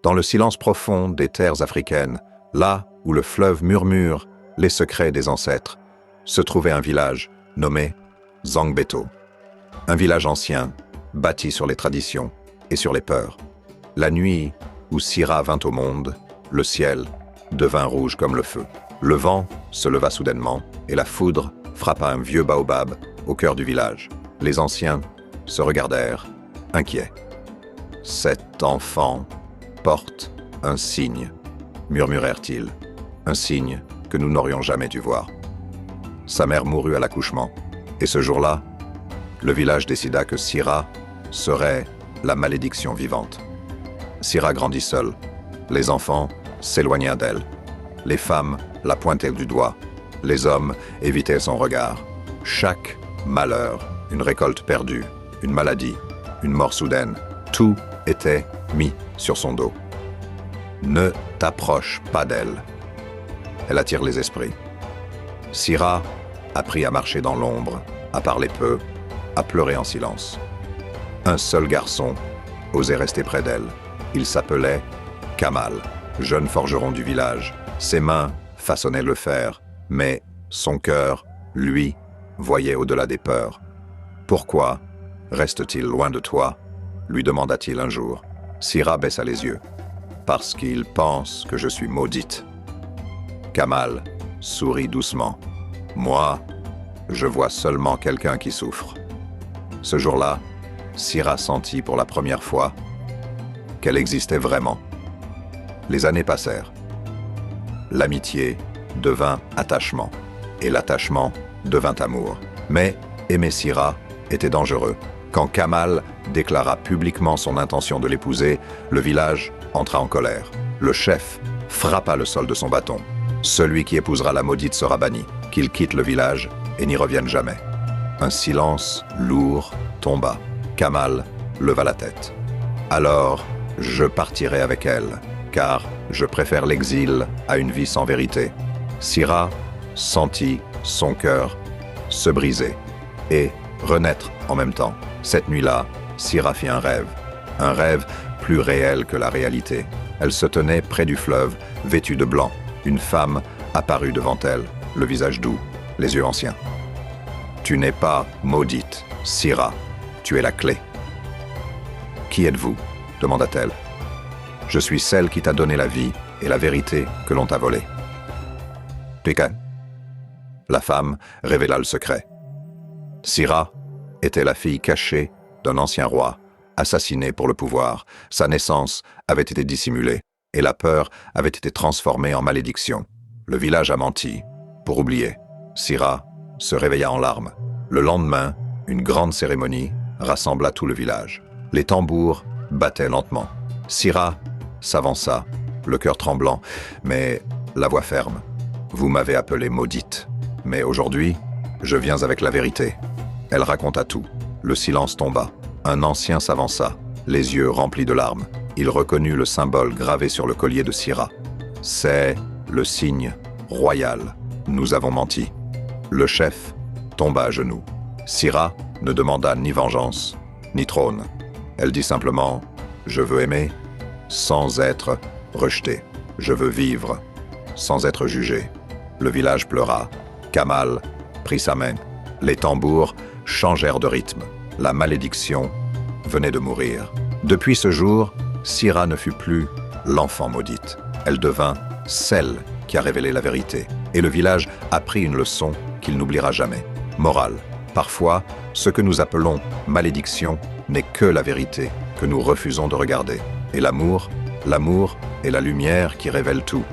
Dans le silence profond des terres africaines, là où le fleuve murmure les secrets des ancêtres, se trouvait un village nommé Zangbeto. Un village ancien, bâti sur les traditions et sur les peurs. La nuit où Sira vint au monde, le ciel devint rouge comme le feu. Le vent se leva soudainement et la foudre frappa un vieux baobab au cœur du village. Les anciens se regardèrent, inquiets. « Cet enfant porte un signe », murmurèrent-ils. « Un signe que nous n'aurions jamais dû voir. » Sa mère mourut à l'accouchement, et ce jour-là, le village décida que Sira serait la malédiction vivante. Sira grandit seule. Les enfants s'éloignèrent d'elle. Les femmes la pointaient du doigt. Les hommes évitaient son regard. Chaque malheur, une récolte perdue, une maladie, une mort soudaine, tout était mis sur son dos. Ne t'approche pas d'elle. Elle attire les esprits. Sira apprit à marcher dans l'ombre, à parler peu, à pleurer en silence. Un seul garçon osait rester près d'elle. Il s'appelait Kamal, jeune forgeron du village. Ses mains façonnaient le fer, mais son cœur, lui, voyait au-delà des peurs. « Pourquoi reste-t-il loin de toi ?» lui demanda-t-il un jour. Sira baissa les yeux. « Parce qu'il pense que je suis maudite. » Kamal sourit doucement. « Moi, je vois seulement quelqu'un qui souffre. » Ce jour-là, Sira sentit pour la première fois qu'elle existait vraiment. Les années passèrent. L'amitié devint attachement, et l'attachement devint amour. Mais aimer Sira était dangereux. Quand Kamal déclara publiquement son intention de l'épouser, le village entra en colère. Le chef frappa le sol de son bâton. Celui qui épousera la maudite sera banni, qu'il quitte le village et n'y revienne jamais. Un silence lourd tomba. Kamal leva la tête. Alors, je partirai avec elle, car je préfère l'exil à une vie sans vérité. Sira sentit son cœur se briser et renaître en même temps. Cette nuit-là, Sira fit un rêve plus réel que la réalité. Elle se tenait près du fleuve, vêtue de blanc. Une femme apparut devant elle, le visage doux, les yeux anciens. « Tu n'es pas maudite, Sira, tu es la clé. »« Qui êtes-vous » demanda-t-elle. « Je suis celle qui t'a donné la vie et la vérité que l'on t'a volée. » Piquet. La femme révéla le secret. Sira était la fille cachée d'un ancien roi, assassiné pour le pouvoir. Sa naissance avait été dissimulée et la peur avait été transformée en malédiction. Le village a menti pour oublier. Sira se réveilla en larmes. Le lendemain, une grande cérémonie rassembla tout le village. Les tambours battaient lentement. Sira s'avança, le cœur tremblant, mais la voix ferme. « Vous m'avez appelée maudite, mais aujourd'hui, je viens avec la vérité. » Elle raconta tout. Le silence tomba. Un ancien s'avança, les yeux remplis de larmes. Il reconnut le symbole gravé sur le collier de Sira. « C'est le signe royal. Nous avons menti. » Le chef tomba à genoux. Sira ne demanda ni vengeance, ni trône. Elle dit simplement « Je veux aimer sans être rejetée. Je veux vivre sans être jugée. » Le village pleura. Kamal prit sa main. Les tambours changèrent de rythme. La malédiction venait de mourir. Depuis ce jour, Sira ne fut plus l'enfant maudite. Elle devint celle qui a révélé la vérité. Et le village apprit une leçon qu'il n'oubliera jamais. Morale. Parfois, ce que nous appelons malédiction n'est que la vérité que nous refusons de regarder. Et l'amour est la lumière qui révèle tout.